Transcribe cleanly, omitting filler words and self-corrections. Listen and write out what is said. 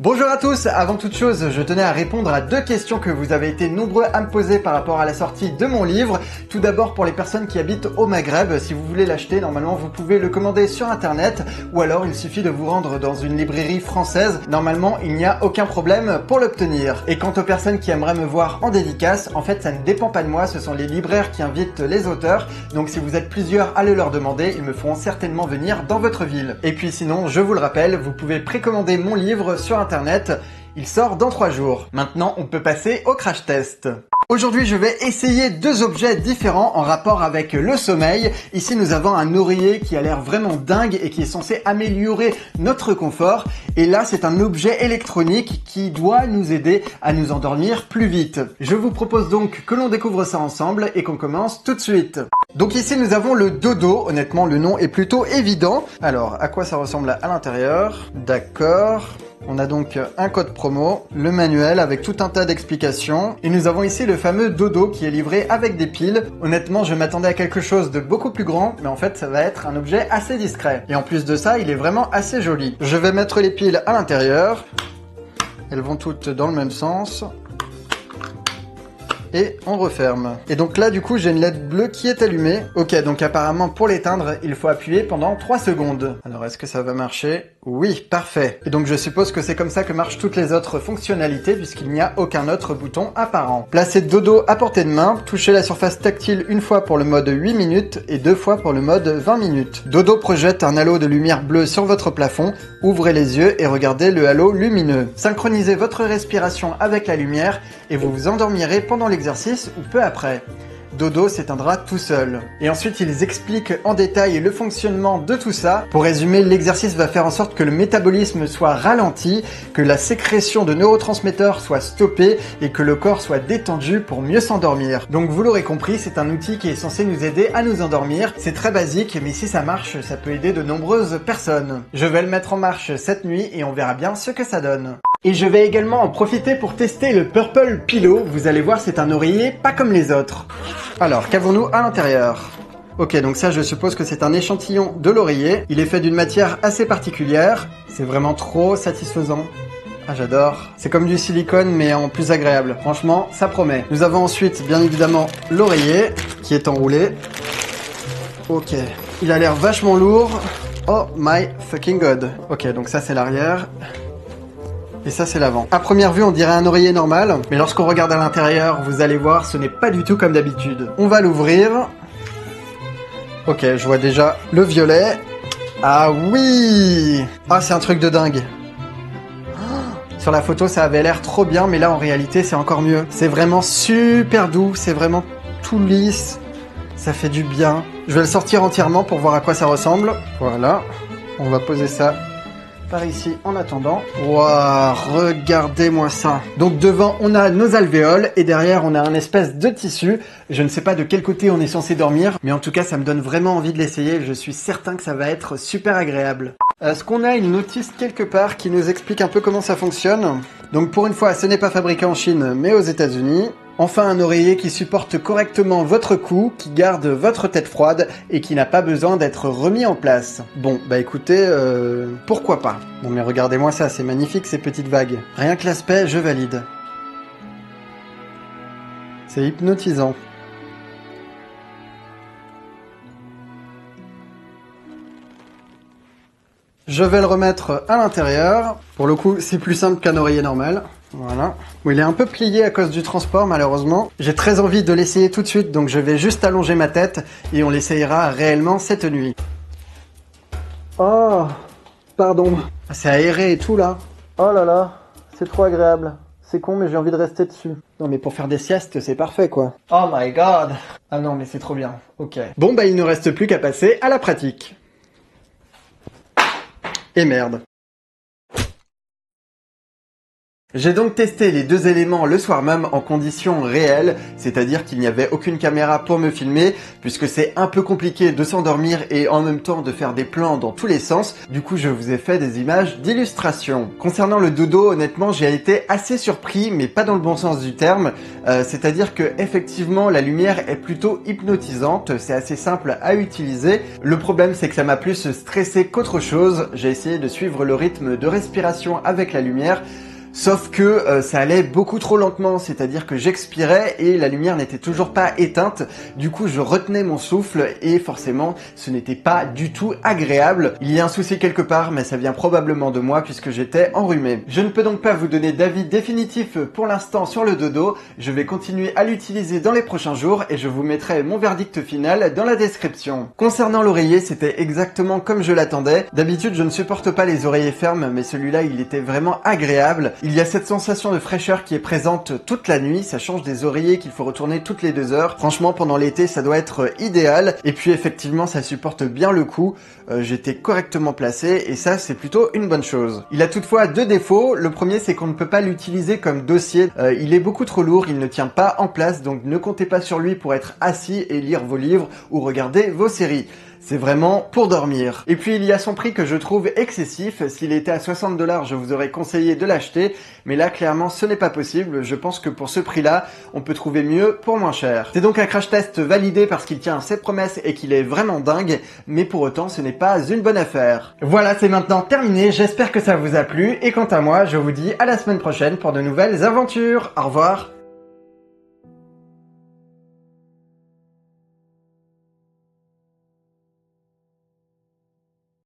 Bonjour à tous, avant toute chose, je tenais à répondre à deux questions que vous avez été nombreux à me poser par rapport à la sortie de mon livre. Tout d'abord pour les personnes qui habitent au Maghreb, si vous voulez l'acheter, normalement vous pouvez le commander sur internet ou alors il suffit de vous rendre dans une librairie française. Normalement il n'y a aucun problème pour l'obtenir. Et quant aux personnes qui aimeraient me voir en dédicace, en fait ça ne dépend pas de moi, ce sont les libraires qui invitent les auteurs. Donc si vous êtes plusieurs à le leur demander, ils me feront certainement venir dans votre ville. Et puis sinon, je vous le rappelle, vous pouvez précommander mon livre sur internet, il sort dans 3 jours. Maintenant, on peut passer au crash test. Aujourd'hui, je vais essayer deux objets différents en rapport avec le sommeil. Ici, nous avons un oreiller qui a l'air vraiment dingue et qui est censé améliorer notre confort. Et là, c'est un objet électronique qui doit nous aider à nous endormir plus vite. Je vous propose donc que l'on découvre ça ensemble et qu'on commence tout de suite. Donc ici, nous avons le Dodo. Honnêtement, le nom est plutôt évident. Alors, à quoi ça ressemble à l'intérieur? D'accord. On a donc un code promo, le manuel avec tout un tas d'explications. Et nous avons ici le fameux Dodo qui est livré avec des piles. Honnêtement, je m'attendais à quelque chose de beaucoup plus grand, mais en fait, ça va être un objet assez discret. Et en plus de ça, il est vraiment assez joli. Je vais mettre les piles à l'intérieur. Elles vont toutes dans le même sens. Et on referme. Et donc là, du coup, j'ai une LED bleue qui est allumée. Ok, donc apparemment, pour l'éteindre, il faut appuyer pendant 3 secondes. Alors, est-ce que ça va marcher? Oui, parfait. Et donc, je suppose que c'est comme ça que marchent toutes les autres fonctionnalités, puisqu'il n'y a aucun autre bouton apparent. Placez Dodo à portée de main, touchez la surface tactile une fois pour le mode 8 minutes et 2 fois pour le mode 20 minutes. Dodo projette un halo de lumière bleue sur votre plafond. Ouvrez les yeux et regardez le halo lumineux. Synchronisez votre respiration avec la lumière et vous vous endormirez pendant l'exercice ou peu après. Dodo s'éteindra tout seul. Et ensuite, ils expliquent en détail le fonctionnement de tout ça. Pour résumer, l'exercice va faire en sorte que le métabolisme soit ralenti, que la sécrétion de neurotransmetteurs soit stoppée et que le corps soit détendu pour mieux s'endormir. Donc vous l'aurez compris, c'est un outil qui est censé nous aider à nous endormir. C'est très basique, mais si ça marche, ça peut aider de nombreuses personnes. Je vais le mettre en marche cette nuit et on verra bien ce que ça donne. Et je vais également en profiter pour tester le Purple Pillow. Vous allez voir, c'est un oreiller pas comme les autres. Alors, qu'avons-nous à l'intérieur? Ok, donc ça, je suppose que c'est un échantillon de l'oreiller. Il est fait d'une matière assez particulière. C'est vraiment trop satisfaisant. Ah, j'adore. C'est comme du silicone, mais en plus agréable. Franchement, ça promet. Nous avons ensuite, bien évidemment, l'oreiller qui est enroulé. Ok. Il a l'air vachement lourd. Oh my fucking god. Ok, donc ça, c'est l'arrière. Et ça, c'est l'avant. À première vue, on dirait un oreiller normal, mais lorsqu'on regarde à l'intérieur, vous allez voir, ce n'est pas du tout comme d'habitude. On va l'ouvrir. Ok, je vois déjà le violet. Ah oui! Ah, c'est un truc de dingue. Sur la photo, ça avait l'air trop bien, mais là, en réalité, c'est encore mieux. C'est vraiment super doux, c'est vraiment tout lisse. Ça fait du bien. Je vais le sortir entièrement pour voir à quoi ça ressemble. Voilà. On va poser ça par ici en attendant. Waouh, regardez-moi ça. Donc devant on a nos alvéoles et derrière on a un espèce de tissu. Je ne sais pas de quel côté on est censé dormir, mais en tout cas ça me donne vraiment envie de l'essayer. Je suis certain que ça va être super agréable. Est-ce qu'on a une notice quelque part qui nous explique un peu comment ça fonctionne? Donc pour une fois, ce n'est pas fabriqué en Chine mais aux États-Unis. Enfin, un oreiller qui supporte correctement votre cou, qui garde votre tête froide et qui n'a pas besoin d'être remis en place. Bon, bah écoutez, pourquoi pas? Non mais regardez-moi ça, c'est magnifique ces petites vagues. Rien que l'aspect, je valide. C'est hypnotisant. Je vais le remettre à l'intérieur. Pour le coup, c'est plus simple qu'un oreiller normal. Voilà. Bon, il est un peu plié à cause du transport, malheureusement. J'ai très envie de l'essayer tout de suite, donc je vais juste allonger ma tête et on l'essayera réellement cette nuit. Oh, pardon. C'est aéré et tout, là. Oh là là, c'est trop agréable. C'est con, mais j'ai envie de rester dessus. Non, mais pour faire des siestes, c'est parfait, quoi. Oh my god. Ah non, mais c'est trop bien. Ok. Bon, bah, il ne reste plus qu'à passer à la pratique. Et merde. J'ai donc testé les deux éléments le soir même en conditions réelles, c'est-à-dire qu'il n'y avait aucune caméra pour me filmer, puisque c'est un peu compliqué de s'endormir et en même temps de faire des plans dans tous les sens. Du coup, je vous ai fait des images d'illustration. Concernant le dodo, honnêtement, j'ai été assez surpris, mais pas dans le bon sens du terme. C'est-à-dire que effectivement, la lumière est plutôt hypnotisante, c'est assez simple à utiliser. Le problème, c'est que ça m'a plus stressé qu'autre chose. J'ai essayé de suivre le rythme de respiration avec la lumière. Sauf que ça allait beaucoup trop lentement, c'est-à-dire que j'expirais et la lumière n'était toujours pas éteinte. Du coup, je retenais mon souffle et forcément, ce n'était pas du tout agréable. Il y a un souci quelque part, mais ça vient probablement de moi puisque j'étais enrhumé. Je ne peux donc pas vous donner d'avis définitif pour l'instant sur le dodo. Je vais continuer à l'utiliser dans les prochains jours et je vous mettrai mon verdict final dans la description. Concernant l'oreiller, c'était exactement comme je l'attendais. D'habitude, je ne supporte pas les oreillers fermes, mais celui-là, il était vraiment agréable. Il y a cette sensation de fraîcheur qui est présente toute la nuit, ça change des oreillers qu'il faut retourner toutes les 2 heures. Franchement, pendant l'été, ça doit être idéal. Et puis effectivement, ça supporte bien le coup. J'étais correctement placé et ça, c'est plutôt une bonne chose. Il a toutefois 2 défauts. Le premier, c'est qu'on ne peut pas l'utiliser comme dossier. Il est beaucoup trop lourd, il ne tient pas en place, donc ne comptez pas sur lui pour être assis et lire vos livres ou regarder vos séries. C'est vraiment pour dormir. Et puis il y a son prix que je trouve excessif. S'il était à 60 $, je vous aurais conseillé de l'acheter. Mais là, clairement, ce n'est pas possible. Je pense que pour ce prix-là, on peut trouver mieux pour moins cher. C'est donc un crash test validé parce qu'il tient ses promesses et qu'il est vraiment dingue. Mais pour autant, ce n'est pas une bonne affaire. Voilà, c'est maintenant terminé. J'espère que ça vous a plu. Et quant à moi, je vous dis à la semaine prochaine pour de nouvelles aventures. Au revoir.